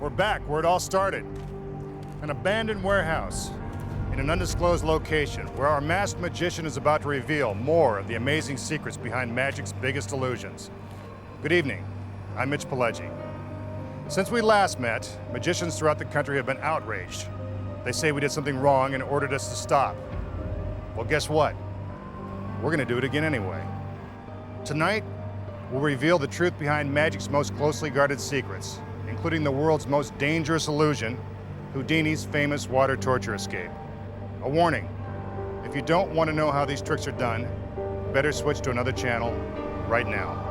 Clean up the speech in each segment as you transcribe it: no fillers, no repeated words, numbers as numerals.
We're back where it all started. An abandoned warehouse in an undisclosed location where our masked magician is about to reveal more of the amazing secrets behind magic's biggest illusions. Good evening, I'm Mitch Pileggi. Since we last met, magicians throughout the country have been outraged. They say we did something wrong and ordered us to stop. Well, guess what? We're gonna do it again anyway. Tonight, we'll reveal the truth behind magic's most closely guarded secrets, including the world's most dangerous illusion, Houdini's famous water torture escape. A warning, if you don't want to know how these tricks are done, better switch to another channel right now.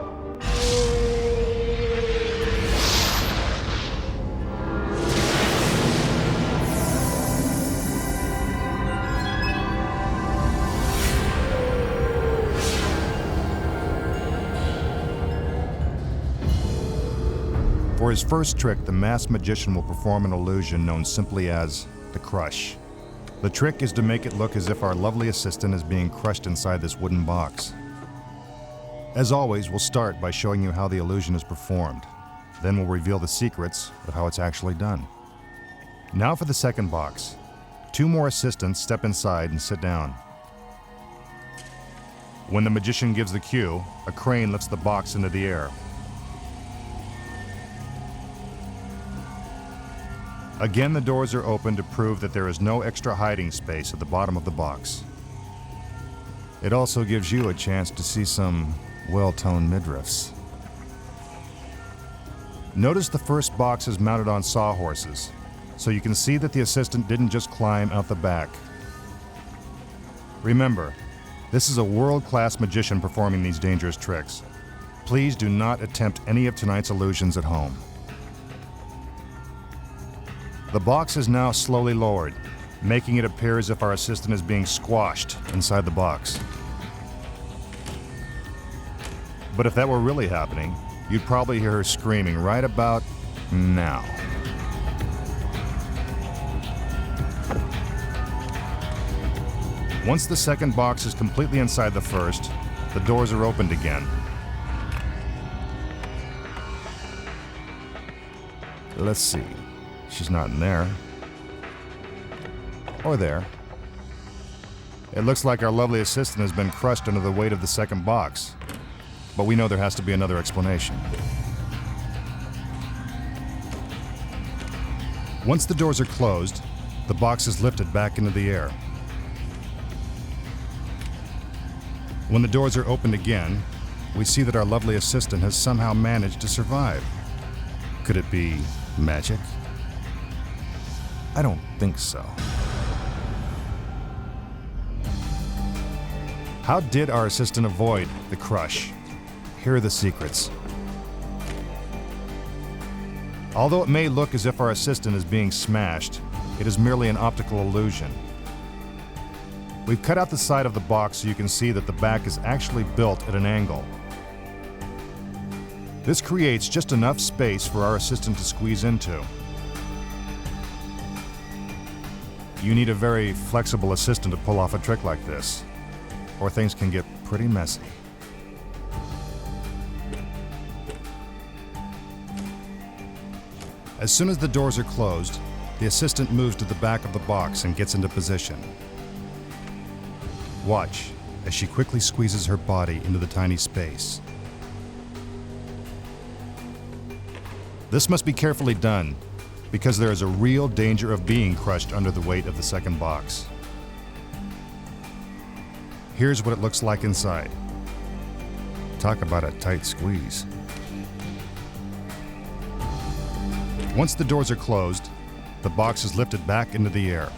For his first trick, the masked magician will perform an illusion known simply as the crush. The trick is to make it look as if our lovely assistant is being crushed inside this wooden box. As always, we'll start by showing you how the illusion is performed. Then we'll reveal the secrets of how it's actually done. Now for the second box. 2 more assistants step inside and sit down. When the magician gives the cue, a crane lifts the box into the air. Again, the doors are open to prove that there is no extra hiding space at the bottom of the box. It also gives you a chance to see some well-toned midriffs. Notice the first box is mounted on sawhorses, so you can see that the assistant didn't just climb out the back. Remember, this is a world-class magician performing these dangerous tricks. Please do not attempt any of tonight's illusions at home. The box is now slowly lowered, making it appear as if our assistant is being squashed inside the box. But if that were really happening, you'd probably hear her screaming right about now. Once the second box is completely inside the first, the doors are opened again. Let's see. She's not in there. Or there. It looks like our lovely assistant has been crushed under the weight of the second box. But we know there has to be another explanation. Once the doors are closed, the box is lifted back into the air. When the doors are opened again, we see that our lovely assistant has somehow managed to survive. Could it be magic? I don't think so. How did our assistant avoid the crush? Here are the secrets. Although it may look as if our assistant is being smashed, it is merely an optical illusion. We've cut out the side of the box so you can see that the back is actually built at an angle. This creates just enough space for our assistant to squeeze into. You need a very flexible assistant to pull off a trick like this, or things can get pretty messy. As soon as the doors are closed, the assistant moves to the back of the box and gets into position. Watch as she quickly squeezes her body into the tiny space. This must be carefully done, because there is a real danger of being crushed under the weight of the second box. Here's what it looks like inside. Talk about a tight squeeze. Once the doors are closed, the box is lifted back into the air.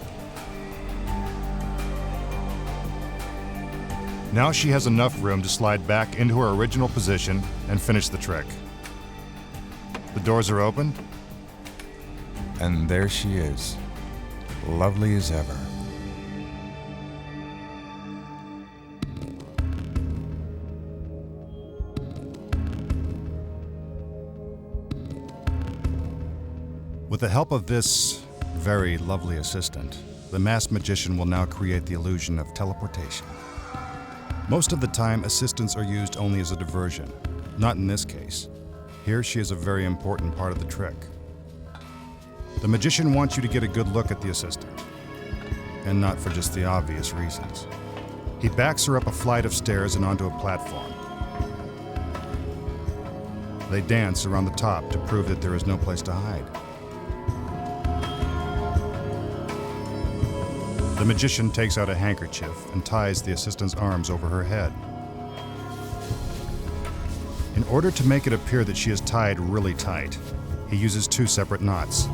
Now she has enough room to slide back into her original position and finish the trick. The doors are open. And there she is, lovely as ever. With the help of this very lovely assistant, the masked magician will now create the illusion of teleportation. Most of the time, assistants are used only as a diversion. Not in this case. Here she is a very important part of the trick. The magician wants you to get a good look at the assistant, and not for just the obvious reasons. He backs her up a flight of stairs and onto a platform. They dance around the top to prove that there is no place to hide. The magician takes out a handkerchief and ties the assistant's arms over her head. In order to make it appear that she is tied really tight, he uses 2 separate knots.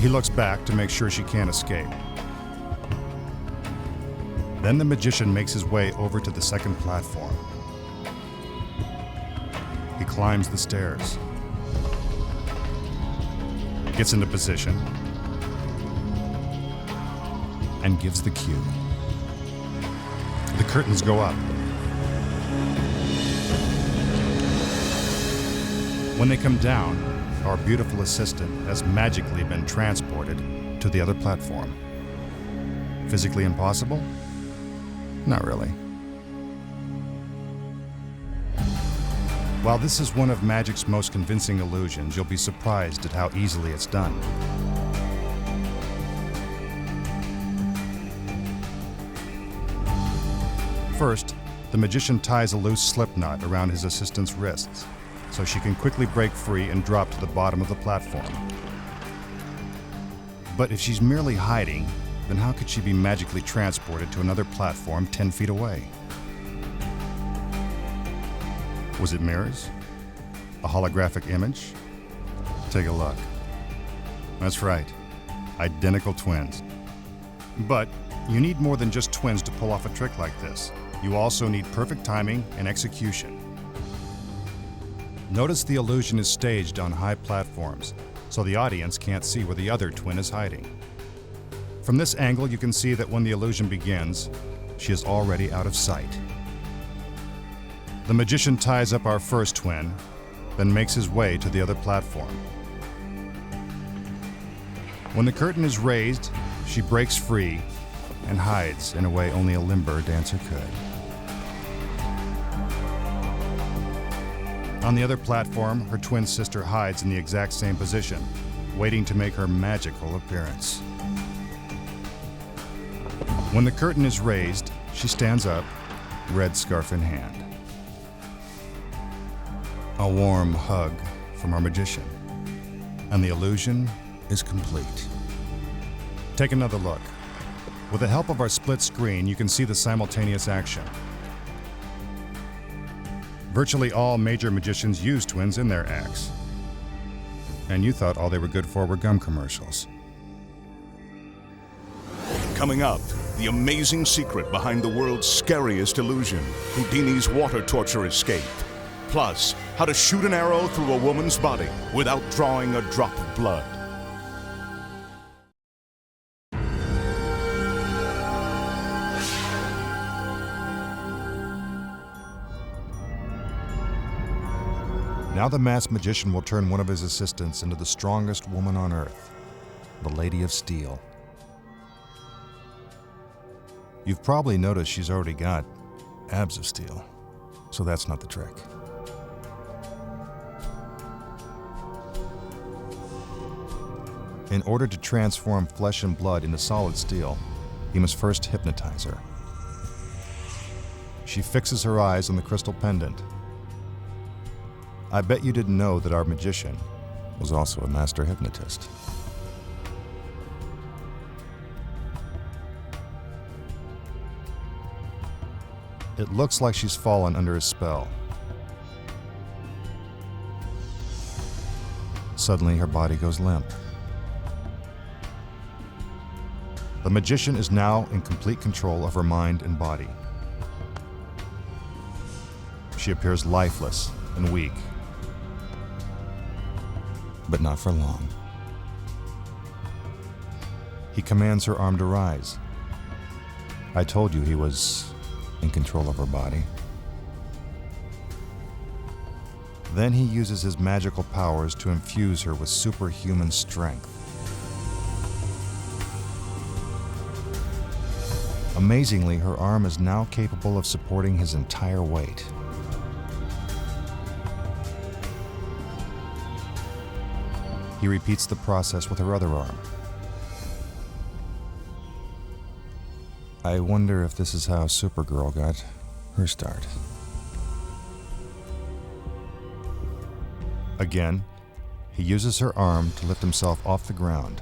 He looks back to make sure she can't escape. Then the magician makes his way over to the second platform. He climbs the stairs, gets into position, and gives the cue. The curtains go up. When they come down, our beautiful assistant has magically been transported to the other platform. Physically impossible? Not really. While this is one of magic's most convincing illusions, you'll be surprised at how easily it's done. First, the magician ties a loose slip knot around his assistant's wrists, so she can quickly break free and drop to the bottom of the platform. But if she's merely hiding, then how could she be magically transported to another platform 10 feet away? Was it mirrors? A holographic image? Take a look. That's right, identical twins. But you need more than just twins to pull off a trick like this. You also need perfect timing and execution. Notice the illusion is staged on high platforms, so the audience can't see where the other twin is hiding. From this angle, you can see that when the illusion begins, she is already out of sight. The magician ties up our first twin, then makes his way to the other platform. When the curtain is raised, she breaks free and hides in a way only a limber dancer could. On the other platform, her twin sister hides in the exact same position, waiting to make her magical appearance. When the curtain is raised, she stands up, red scarf in hand. A warm hug from our magician, and the illusion is complete. Take another look. With the help of our split screen, you can see the simultaneous action. Virtually all major magicians use twins in their acts. And you thought all they were good for were gum commercials. Coming up, the amazing secret behind the world's scariest illusion, Houdini's water torture escape. Plus, how to shoot an arrow through a woman's body without drawing a drop of blood. Now the masked magician will turn one of his assistants into the strongest woman on Earth, the Lady of Steel. You've probably noticed she's already got abs of steel, so that's not the trick. In order to transform flesh and blood into solid steel, he must first hypnotize her. She fixes her eyes on the crystal pendant. I bet you didn't know that our magician was also a master hypnotist. It looks like she's fallen under his spell. Suddenly, her body goes limp. The magician is now in complete control of her mind and body. She appears lifeless and weak. But not for long. He commands her arm to rise. I told you he was in control of her body. Then he uses his magical powers to infuse her with superhuman strength. Amazingly, her arm is now capable of supporting his entire weight. he repeats the process with her other arm. I wonder if this is how Supergirl got her start. Again, he uses her arm to lift himself off the ground.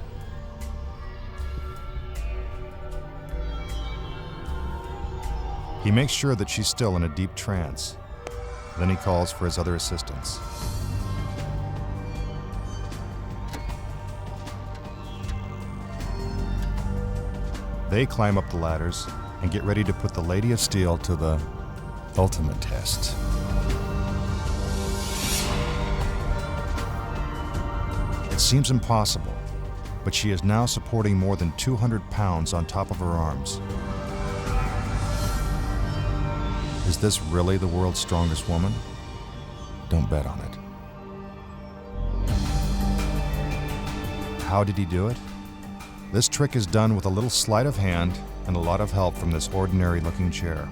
He makes sure that she's still in a deep trance. Then he calls for his other assistants. They climb up the ladders and get ready to put the Lady of Steel to the ultimate test. It seems impossible, but she is now supporting more than 200 pounds on top of her arms. Is this really the world's strongest woman? Don't bet on it. How did he do it? This trick is done with a little sleight of hand and a lot of help from this ordinary-looking chair.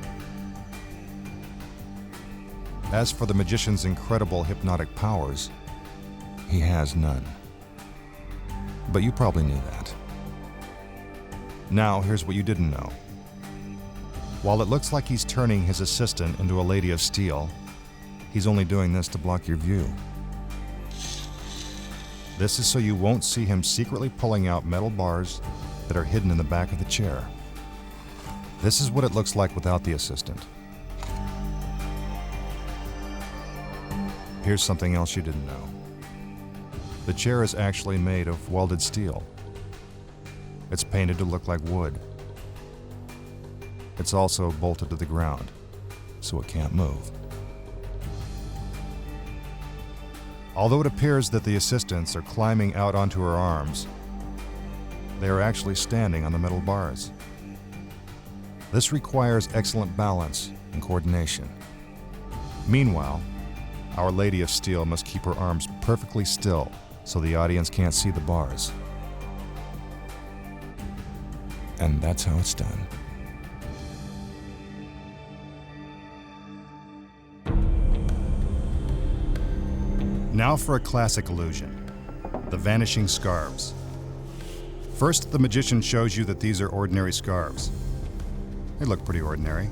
As for the magician's incredible hypnotic powers, he has none. But you probably knew that. Now, here's what you didn't know. While it looks like he's turning his assistant into a Lady of Steel, he's only doing this to block your view. This is so you won't see him secretly pulling out metal bars that are hidden in the back of the chair. This is what it looks like without the assistant. Here's something else you didn't know. The chair is actually made of welded steel. It's painted to look like wood. It's also bolted to the ground, so it can't move. Although it appears that the assistants are climbing out onto her arms, they are actually standing on the metal bars. This requires excellent balance and coordination. Meanwhile, our Lady of Steel must keep her arms perfectly still so the audience can't see the bars. And that's how it's done. Now for a classic illusion, the Vanishing Scarves. First, the magician shows you that these are ordinary scarves. They look pretty ordinary.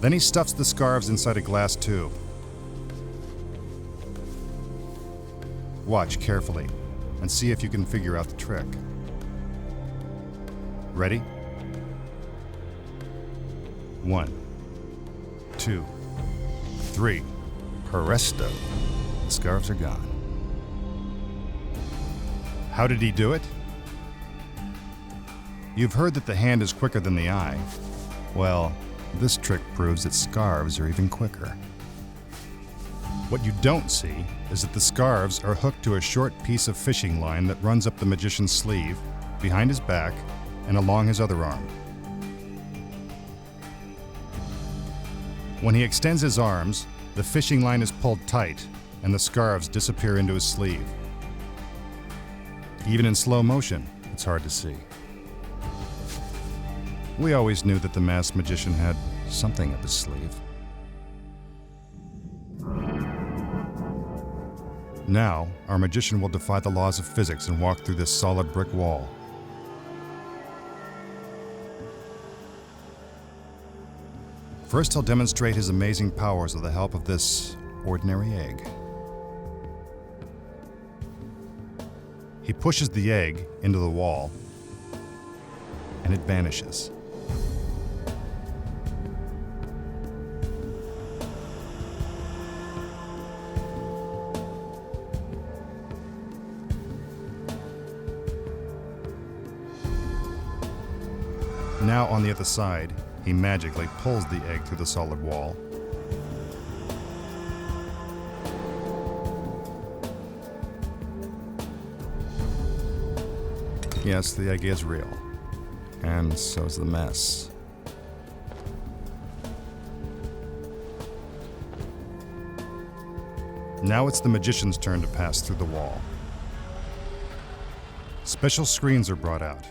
Then he stuffs the scarves inside a glass tube. Watch carefully and see if you can figure out the trick. Ready? 1, 2, 3. Presto. The scarves are gone. How did he do it? You've heard that the hand is quicker than the eye. Well, this trick proves that scarves are even quicker. What you don't see is that the scarves are hooked to a short piece of fishing line that runs up the magician's sleeve, behind his back, and along his other arm. When he extends his arms, the fishing line is pulled tight, and the scarves disappear into his sleeve. Even in slow motion, it's hard to see. We always knew that the masked magician had something up his sleeve. Now, our magician will defy the laws of physics and walk through this solid brick wall. First, he'll demonstrate his amazing powers with the help of this ordinary egg. He pushes the egg into the wall, and it vanishes. Now, on the other side, he magically pulls the egg through the solid wall. Yes, the egg is real. And so's the mess. Now it's the magician's turn to pass through the wall. Special screens are brought out.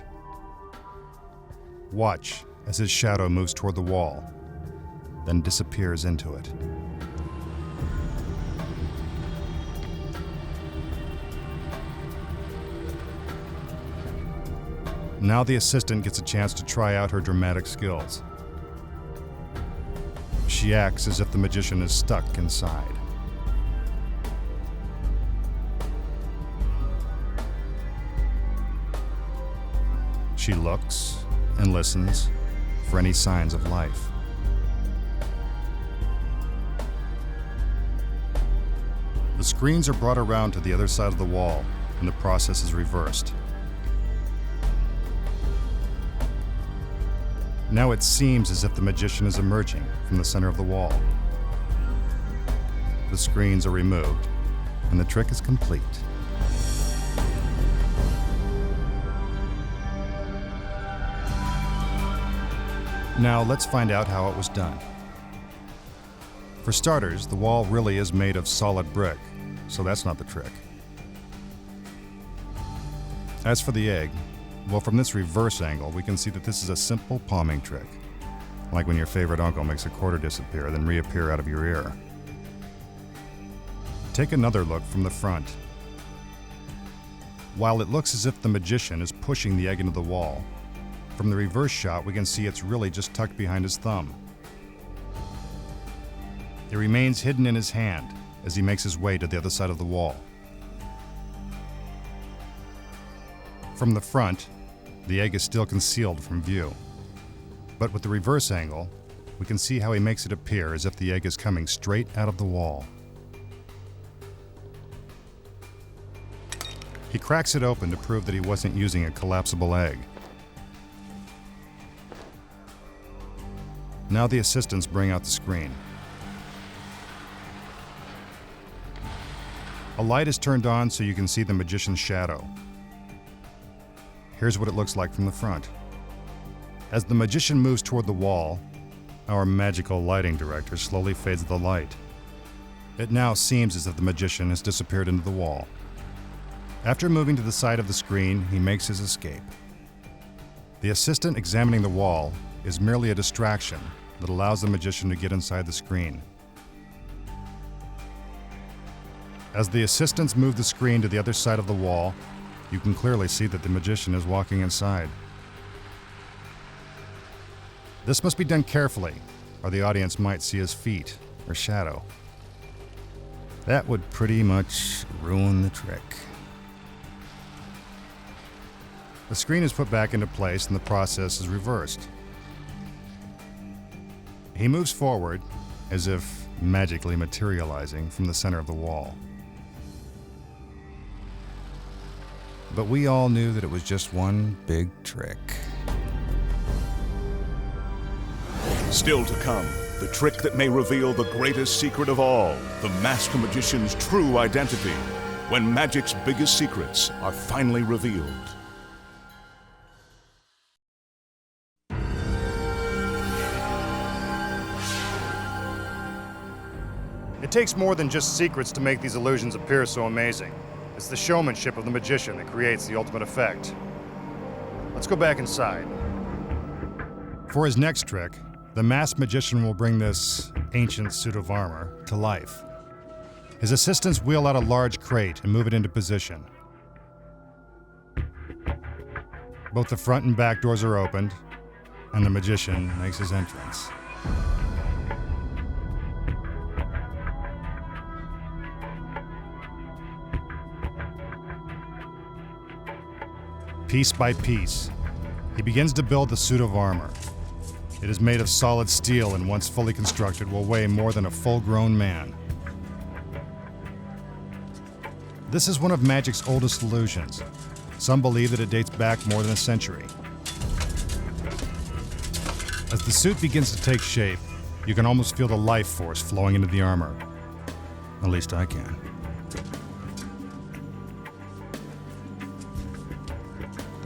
Watch as his shadow moves toward the wall, then disappears into it. Now the assistant gets a chance to try out her dramatic skills. She acts as if the magician is stuck inside. She looks and listens for any signs of life. The screens are brought around to the other side of the wall, and the process is reversed. Now it seems as if the magician is emerging from the center of the wall. The screens are removed, and the trick is complete. Now let's find out how it was done. For starters, the wall really is made of solid brick, so that's not the trick. As for the egg, well, from this reverse angle, we can see that this is a simple palming trick, like when your favorite uncle makes a quarter disappear, then reappear out of your ear. Take another look from the front. While it looks as if the magician is pushing the egg into the wall, from the reverse shot, we can see it's really just tucked behind his thumb. It remains hidden in his hand as he makes his way to the other side of the wall. From the front, the egg is still concealed from view. But with the reverse angle, we can see how he makes it appear as if the egg is coming straight out of the wall. He cracks it open to prove that he wasn't using a collapsible egg. Now the assistants bring out the screen. A light is turned on so you can see the magician's shadow. Here's what it looks like from the front. As the magician moves toward the wall, our magical lighting director slowly fades the light. It now seems as if the magician has disappeared into the wall. After moving to the side of the screen, he makes his escape. The assistant examining the wall is merely a distraction that allows the magician to get inside the screen. As the assistants move the screen to the other side of the wall, you can clearly see that the magician is walking inside. This must be done carefully, or the audience might see his feet or shadow. That would pretty much ruin the trick. The screen is put back into place and the process is reversed. He moves forward, as if magically materializing from the center of the wall. But we all knew that it was just one big trick. Still to come, the trick that may reveal the greatest secret of all, the master magician's true identity, when magic's biggest secrets are finally revealed. It takes more than just secrets to make these illusions appear so amazing. It's the showmanship of the magician that creates the ultimate effect. Let's go back inside. For his next trick, the masked magician will bring this ancient suit of armor to life. His assistants wheel out a large crate and move it into position. Both the front and back doors are opened, and the magician makes his entrance. Piece by piece, he begins to build the suit of armor. It is made of solid steel and once fully constructed will weigh more than a full-grown man. This is one of magic's oldest illusions. Some believe that it dates back more than a century. As the suit begins to take shape, you can almost feel the life force flowing into the armor. At least I can.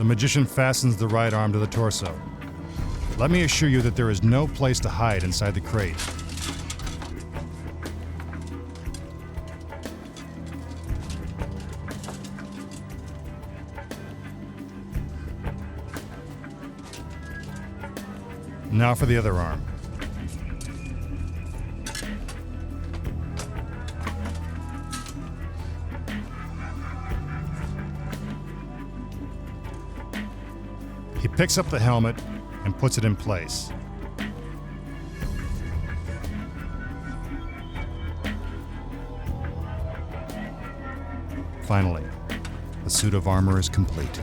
The magician fastens the right arm to the torso. Let me assure you that there is no place to hide inside the crate. Now for the other arm. He picks up the helmet and puts it in place. Finally, the suit of armor is complete.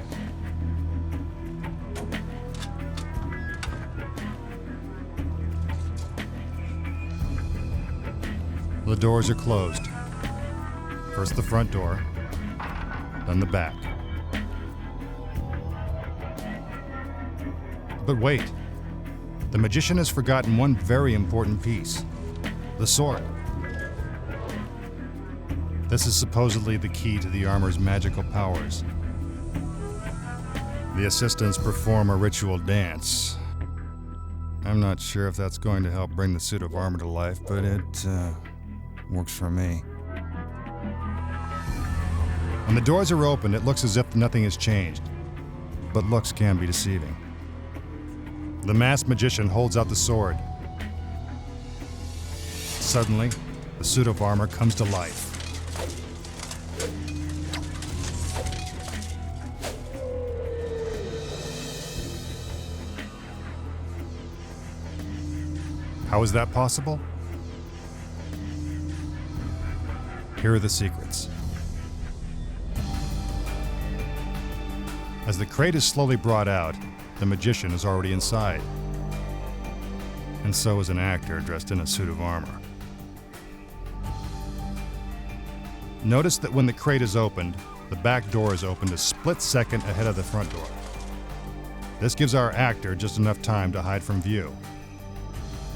The doors are closed. First the front door, then the back. But wait, the magician has forgotten one very important piece: the sword. This is supposedly the key to the armor's magical powers. The assistants perform a ritual dance. I'm not sure if that's going to help bring the suit of armor to life, but it works for me. When the doors are opened, it looks as if nothing has changed, but looks can be deceiving. The masked magician holds out the sword. Suddenly, the suit of armor comes to life. How is that possible? Here are the secrets. As the crate is slowly brought out, the magician is already inside. And so is an actor dressed in a suit of armor. Notice that when the crate is opened, the back door is opened a split second ahead of the front door. This gives our actor just enough time to hide from view.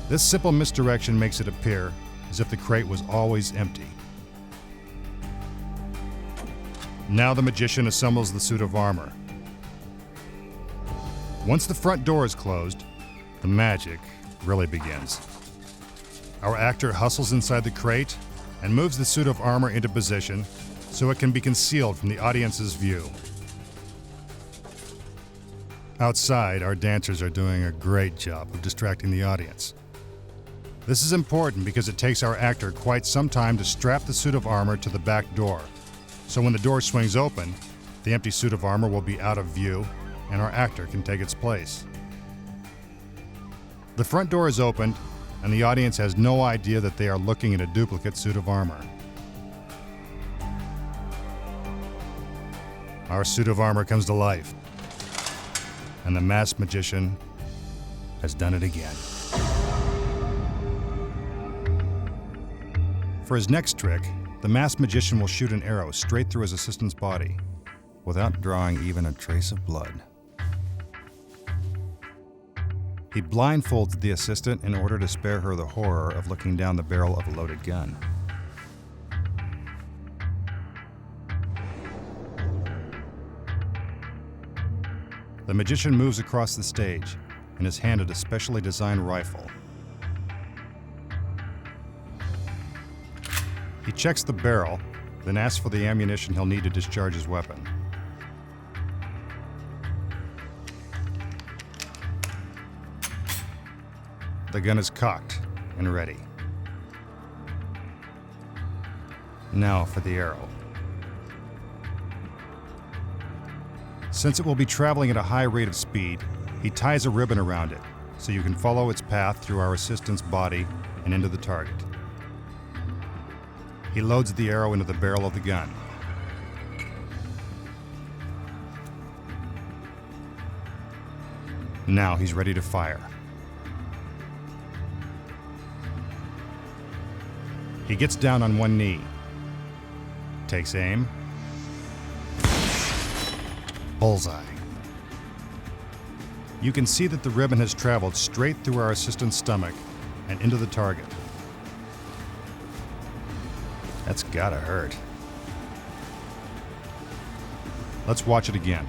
This simple misdirection makes it appear as if the crate was always empty. Now the magician assembles the suit of armor. Once the front door is closed, the magic really begins. Our actor hustles inside the crate and moves the suit of armor into position so it can be concealed from the audience's view. Outside, our dancers are doing a great job of distracting the audience. This is important because it takes our actor quite some time to strap the suit of armor to the back door. So when the door swings open, the empty suit of armor will be out of view and our actor can take its place. The front door is opened and the audience has no idea that they are looking at a duplicate suit of armor. Our suit of armor comes to life, and the masked magician has done it again. For his next trick, the masked magician will shoot an arrow straight through his assistant's body, without drawing even a trace of blood. He blindfolds the assistant in order to spare her the horror of looking down the barrel of a loaded gun. The magician moves across the stage and is handed a specially designed rifle. He checks the barrel, then asks for the ammunition he'll need to discharge his weapon. The gun is cocked and ready. Now for the arrow. Since it will be traveling at a high rate of speed, he ties a ribbon around it so you can follow its path through our assistant's body and into the target. He loads the arrow into the barrel of the gun. Now he's ready to fire. He gets down on one knee, takes aim, bullseye. You can see that the ribbon has traveled straight through our assistant's stomach and into the target. That's gotta hurt. Let's watch it again.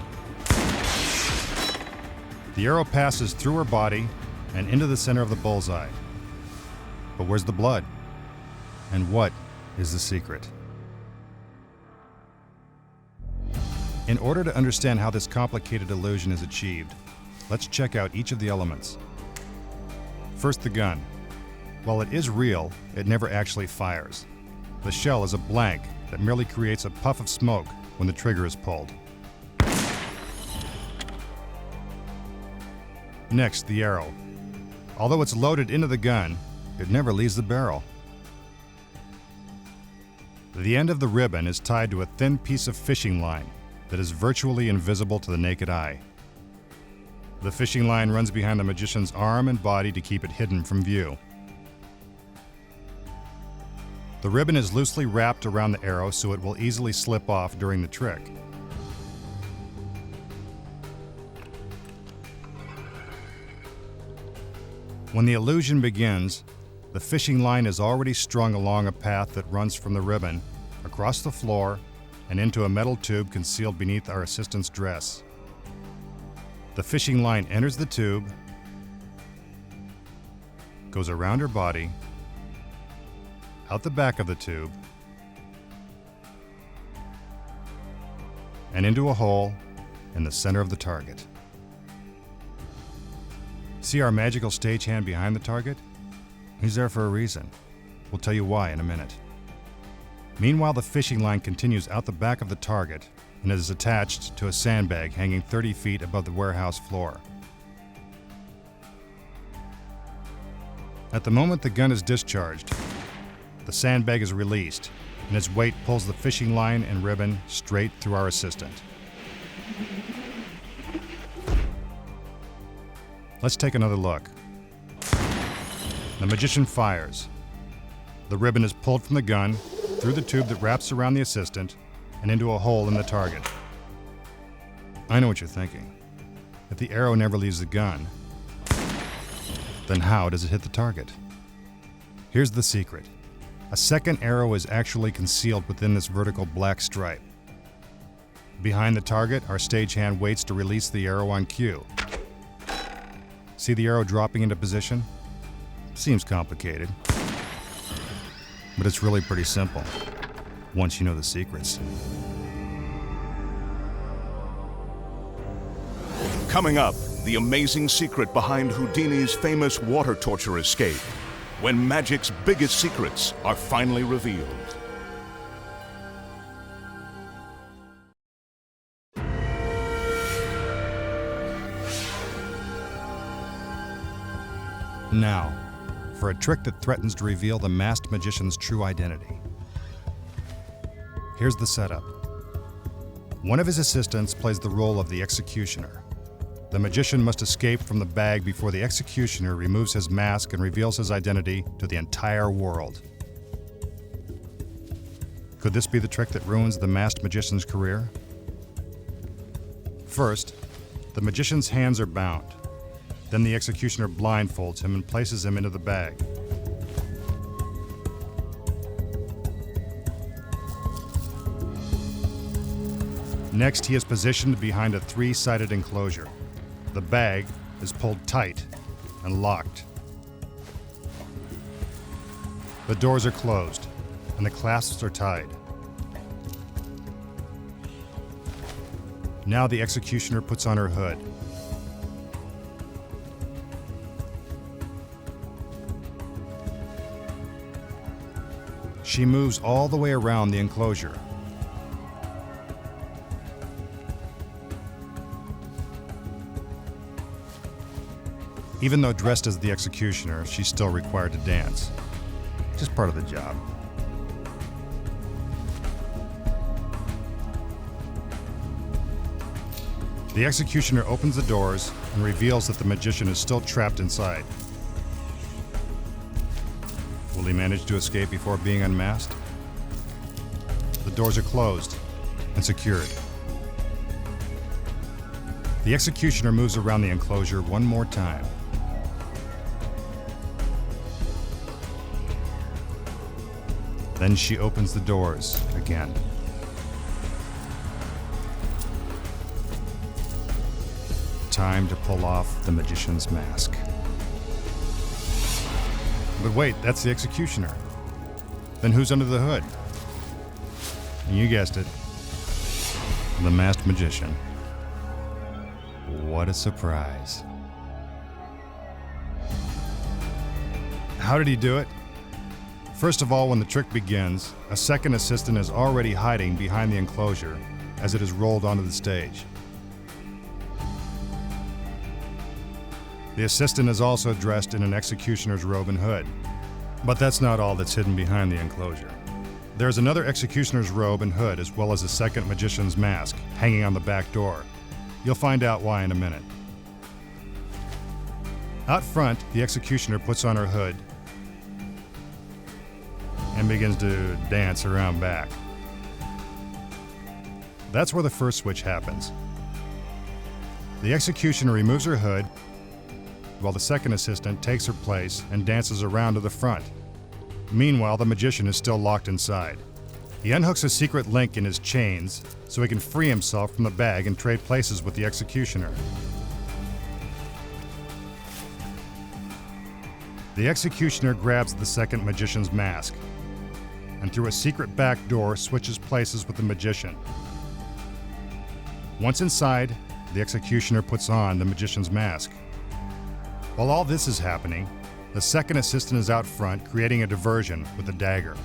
The arrow passes through her body and into the center of the bullseye. But where's the blood? And what is the secret? In order to understand how this complicated illusion is achieved, let's check out each of the elements. First, the gun. While it is real, it never actually fires. The shell is a blank that merely creates a puff of smoke when the trigger is pulled. Next, the arrow. Although it's loaded into the gun, it never leaves the barrel. The end of the ribbon is tied to a thin piece of fishing line that is virtually invisible to the naked eye. The fishing line runs behind the magician's arm and body to keep it hidden from view. The ribbon is loosely wrapped around the arrow so it will easily slip off during the trick. When the illusion begins, the fishing line is already strung along a path that runs from the ribbon, across the floor, and into a metal tube concealed beneath our assistant's dress. The fishing line enters the tube, goes around her body, out the back of the tube, and into a hole in the center of the target. See our magical stagehand behind the target? He's there for a reason. We'll tell you why in a minute. Meanwhile, the fishing line continues out the back of the target and is attached to a sandbag hanging 30 feet above the warehouse floor. At the moment the gun is discharged, the sandbag is released, and its weight pulls the fishing line and ribbon straight through our assistant. Let's take another look. The magician fires. The ribbon is pulled from the gun, through the tube that wraps around the assistant, and into a hole in the target. I know what you're thinking. If the arrow never leaves the gun, then how does it hit the target? Here's the secret. A second arrow is actually concealed within this vertical black stripe. Behind the target, our stagehand waits to release the arrow on cue. See the arrow dropping into position? Seems complicated, but it's really pretty simple, once you know the secrets. Coming up, the amazing secret behind Houdini's famous water torture escape, when magic's biggest secrets are finally revealed. Now, for a trick that threatens to reveal the masked magician's true identity. Here's the setup. One of his assistants plays the role of the executioner. The magician must escape from the bag before the executioner removes his mask and reveals his identity to the entire world. Could this be the trick that ruins the masked magician's career? First, the magician's hands are bound. Then the executioner blindfolds him and places him into the bag. Next, he is positioned behind a three-sided enclosure. The bag is pulled tight and locked. The doors are closed and the clasps are tied. Now the executioner puts on her hood. She moves all the way around the enclosure. Even though dressed as the executioner, she's still required to dance. Just part of the job. The executioner opens the doors and reveals that the magician is still trapped inside. Will he manage to escape before being unmasked? The doors are closed and secured. The executioner moves around the enclosure one more time. Then she opens the doors again. Time to pull off the magician's mask. But wait, that's the executioner. Then who's under the hood? You guessed it. The masked magician. What a surprise. How did he do it? First of all, when the trick begins, a second assistant is already hiding behind the enclosure as it is rolled onto the stage. The assistant is also dressed in an executioner's robe and hood. But that's not all that's hidden behind the enclosure. There's another executioner's robe and hood, as well as a second magician's mask, hanging on the back door. You'll find out why in a minute. Out front, the executioner puts on her hood and begins to dance around back. That's where the first switch happens. The executioner removes her hood, while the second assistant takes her place and dances around to the front. Meanwhile, the magician is still locked inside. He unhooks a secret link in his chains so he can free himself from the bag and trade places with the executioner. The executioner grabs the second magician's mask and through a secret back door switches places with the magician. Once inside, the executioner puts on the magician's mask. While all this is happening, the second assistant is out front creating a diversion with a dagger.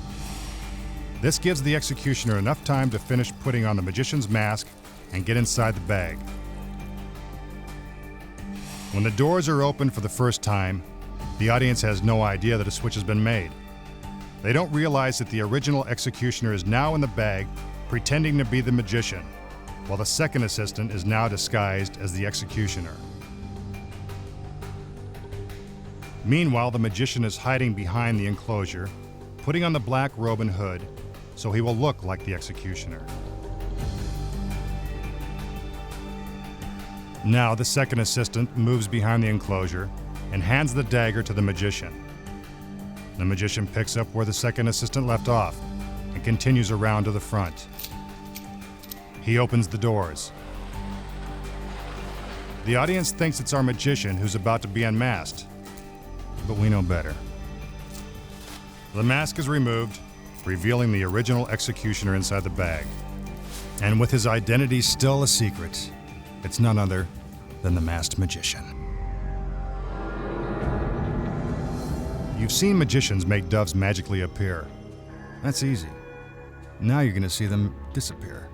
This gives the executioner enough time to finish putting on the magician's mask and get inside the bag. When the doors are opened for the first time, the audience has no idea that a switch has been made. They don't realize that the original executioner is now in the bag, pretending to be the magician, while the second assistant is now disguised as the executioner. Meanwhile, the magician is hiding behind the enclosure, putting on the black robe and hood so he will look like the executioner. Now, the second assistant moves behind the enclosure and hands the dagger to the magician. The magician picks up where the second assistant left off and continues around to the front. He opens the doors. The audience thinks it's our magician who's about to be unmasked, but we know better. The mask is removed, revealing the original executioner inside the bag. And with his identity still a secret, it's none other than the masked magician. You've seen magicians make doves magically appear. That's easy. Now you're going to see them disappear.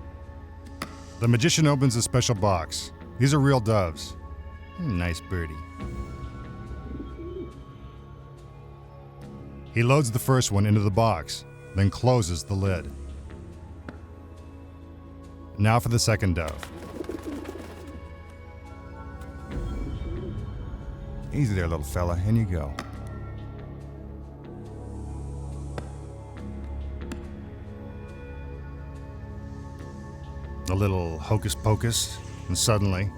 The magician opens a special box. These are real doves. Nice birdie. He loads the first one into the box, then closes the lid. Now for the second dove. Easy there, little fella. In you go. A little hocus pocus, and suddenly,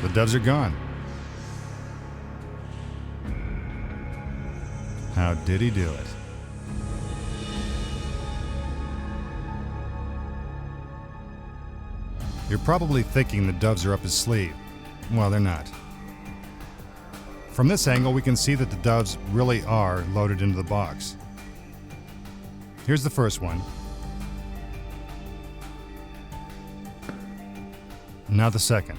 the doves are gone. How did he do it? You're probably thinking the doves are up his sleeve. Well, they're not. From this angle, we can see that the doves really are loaded into the box. Here's the first one. Now the second.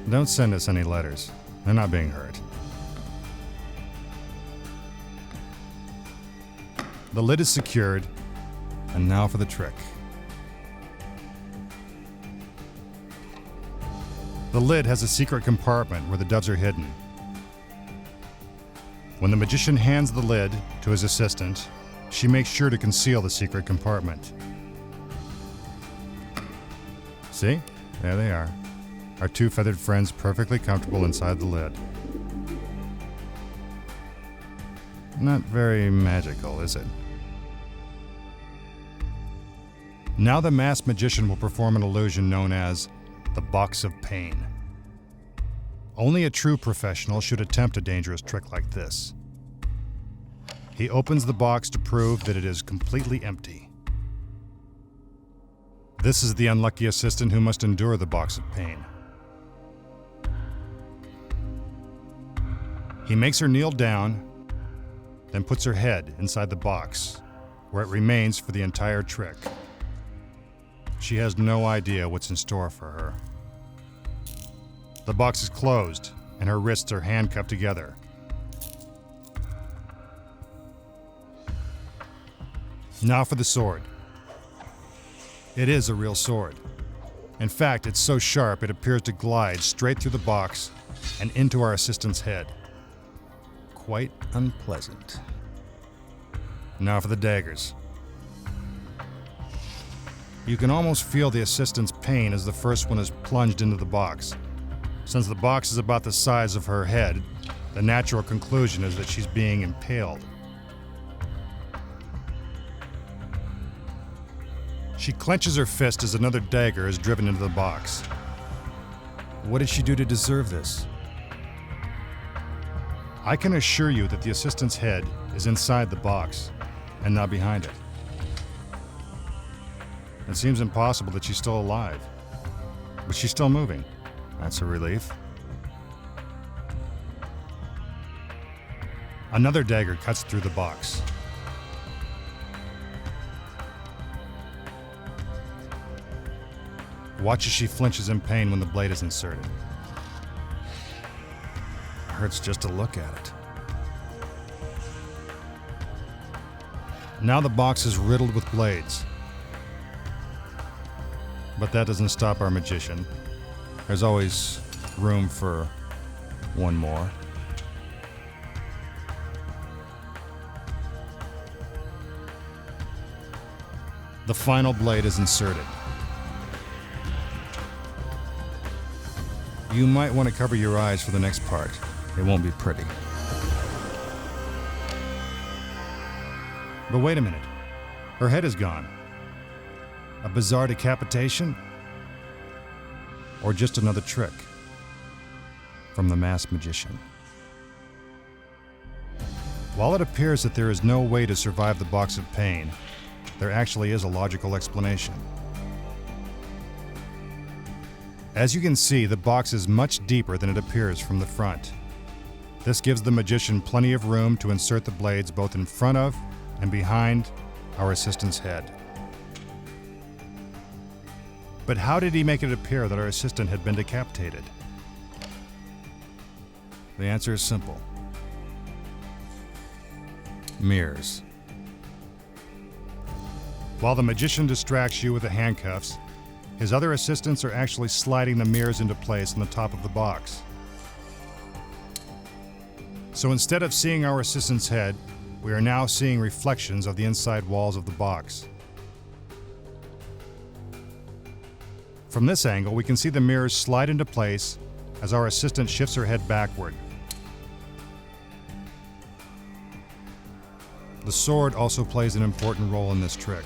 Don't send us any letters. They're not being hurt. The lid is secured, and now for the trick. The lid has a secret compartment where the doves are hidden. When the magician hands the lid to his assistant, she makes sure to conceal the secret compartment. See? There they are. Our two feathered friends perfectly comfortable inside the lid. Not very magical, is it? Now the masked magician will perform an illusion known as the Box of Pain. Only a true professional should attempt a dangerous trick like this. He opens the box to prove that it is completely empty. This is the unlucky assistant who must endure the Box of Pain. He makes her kneel down, then puts her head inside the box, where it remains for the entire trick. She has no idea what's in store for her. The box is closed, and her wrists are handcuffed together. Now for the sword. It is a real sword. In fact, it's so sharp it appears to glide straight through the box and into our assistant's head. Quite unpleasant. Now for the daggers. You can almost feel the assistant's pain as the first one is plunged into the box. Since the box is about the size of her head, the natural conclusion is that she's being impaled. She clenches her fist as another dagger is driven into the box. What did she do to deserve this? I can assure you that the assistant's head is inside the box and not behind it. It seems impossible that she's still alive, but she's still moving. That's a relief. Another dagger cuts through the box. Watch as she flinches in pain when the blade is inserted. It hurts just to look at it. Now the box is riddled with blades. But that doesn't stop our magician. There's always room for one more. The final blade is inserted. You might want to cover your eyes for the next part. It won't be pretty. But wait a minute. Her head is gone. A bizarre decapitation? Or just another trick from the masked magician? While it appears that there is no way to survive the box of pain, there actually is a logical explanation. As you can see, the box is much deeper than it appears from the front. This gives the magician plenty of room to insert the blades both in front of and behind our assistant's head. But how did he make it appear that our assistant had been decapitated? The answer is simple. Mirrors. While the magician distracts you with the handcuffs, his other assistants are actually sliding the mirrors into place on the top of the box. So instead of seeing our assistant's head, we are now seeing reflections of the inside walls of the box. From this angle, we can see the mirrors slide into place as our assistant shifts her head backward. The sword also plays an important role in this trick.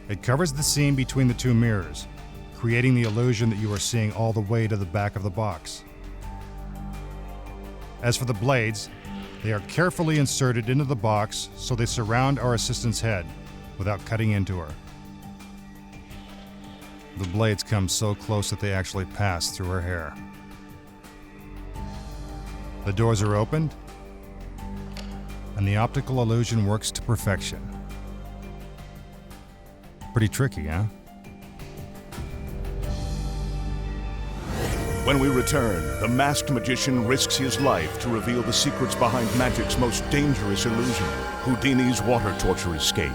It covers the seam between the two mirrors, creating the illusion that you are seeing all the way to the back of the box. As for the blades, they are carefully inserted into the box so they surround our assistant's head without cutting into her. The blades come so close that they actually pass through her hair. The doors are opened, and the optical illusion works to perfection. Pretty tricky, huh? When we return, the masked magician risks his life to reveal the secrets behind magic's most dangerous illusion, Houdini's water torture escape.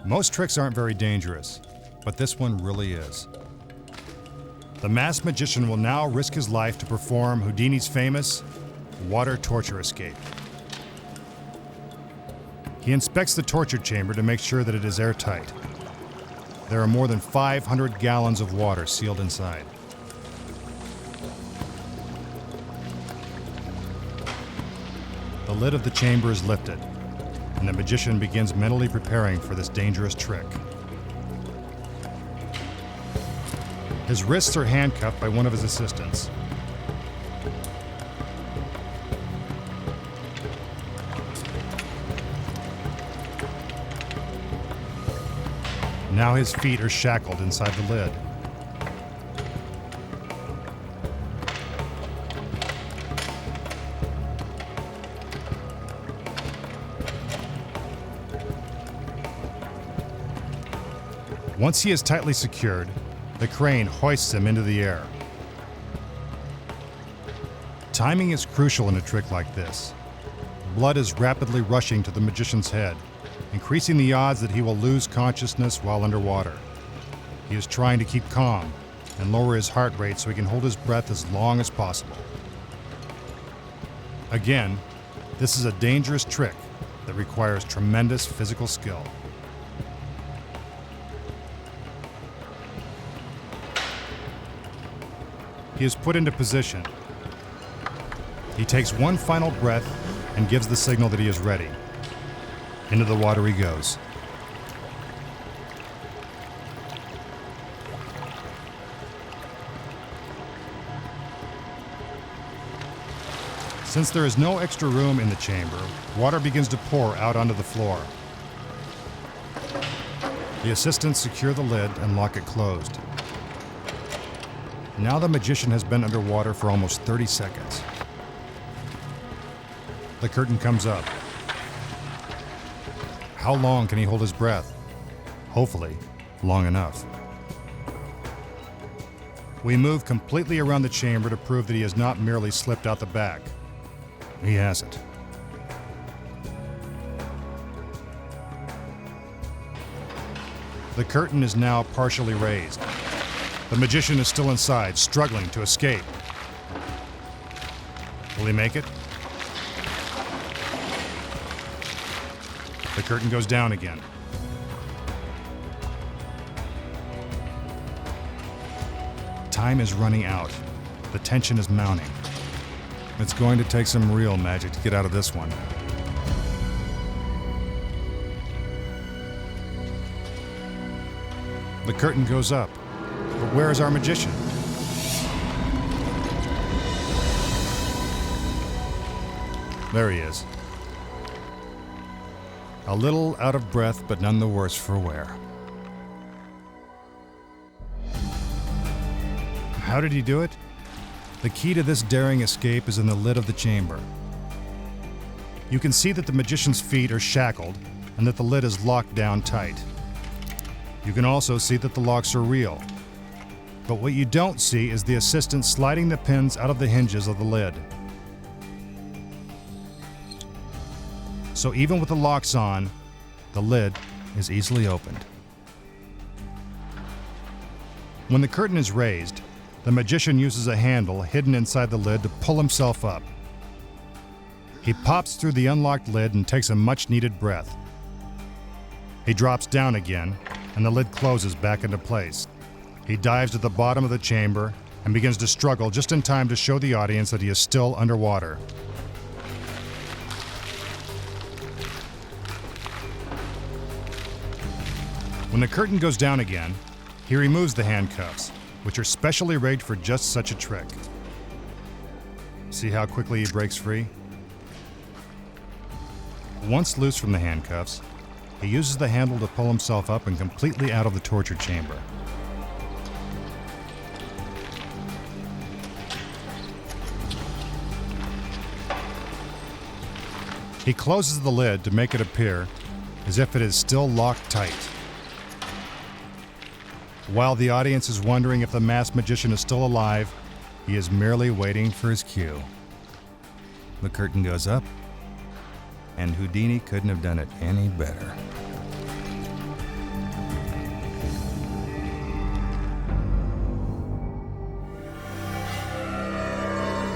Most tricks aren't very dangerous, but this one really is. The masked magician will now risk his life to perform Houdini's famous water torture escape. He inspects the torture chamber to make sure that it is airtight. There are more than 500 gallons of water sealed inside. The lid of the chamber is lifted, and the magician begins mentally preparing for this dangerous trick. His wrists are handcuffed by one of his assistants. Now his feet are shackled inside the lid. Once he is tightly secured, the crane hoists him into the air. Timing is crucial in a trick like this. Blood is rapidly rushing to the magician's head, increasing the odds that he will lose consciousness while underwater. He is trying to keep calm and lower his heart rate so he can hold his breath as long as possible. Again, this is a dangerous trick that requires tremendous physical skill. He is put into position. He takes one final breath and gives the signal that he is ready. Into the water he goes. Since there is no extra room in the chamber, water begins to pour out onto the floor. The assistants secure the lid and lock it closed. Now the magician has been underwater for almost 30 seconds. The curtain comes up. How long can he hold his breath? Hopefully, long enough. We move completely around the chamber to prove that he has not merely slipped out the back. He hasn't. The curtain is now partially raised. The magician is still inside, struggling to escape. Will he make it? The curtain goes down again. Time is running out. The tension is mounting. It's going to take some real magic to get out of this one. The curtain goes up. But where is our magician? There he is. A little out of breath, but none the worse for wear. How did he do it? The key to this daring escape is in the lid of the chamber. You can see that the magician's feet are shackled and that the lid is locked down tight. You can also see that the locks are real. But what you don't see is the assistant sliding the pins out of the hinges of the lid. So even with the locks on, the lid is easily opened. When the curtain is raised, the magician uses a handle hidden inside the lid to pull himself up. He pops through the unlocked lid and takes a much-needed breath. He drops down again, and the lid closes back into place. He dives to the bottom of the chamber and begins to struggle just in time to show the audience that he is still underwater. When the curtain goes down again, he removes the handcuffs, which are specially rigged for just such a trick. See how quickly he breaks free? Once loose from the handcuffs, he uses the handle to pull himself up and completely out of the torture chamber. He closes the lid to make it appear as if it is still locked tight. While the audience is wondering if the masked magician is still alive, he is merely waiting for his cue. The curtain goes up, and Houdini couldn't have done it any better.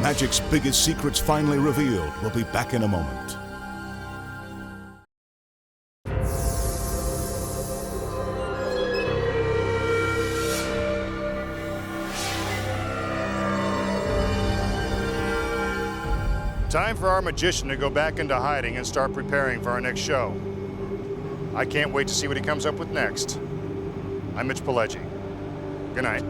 Magic's biggest secrets finally revealed. We'll be back in a moment. Time for our magician to go back into hiding and start preparing for our next show. I can't wait to see what he comes up with next. I'm Mitch Pileggi. Good night.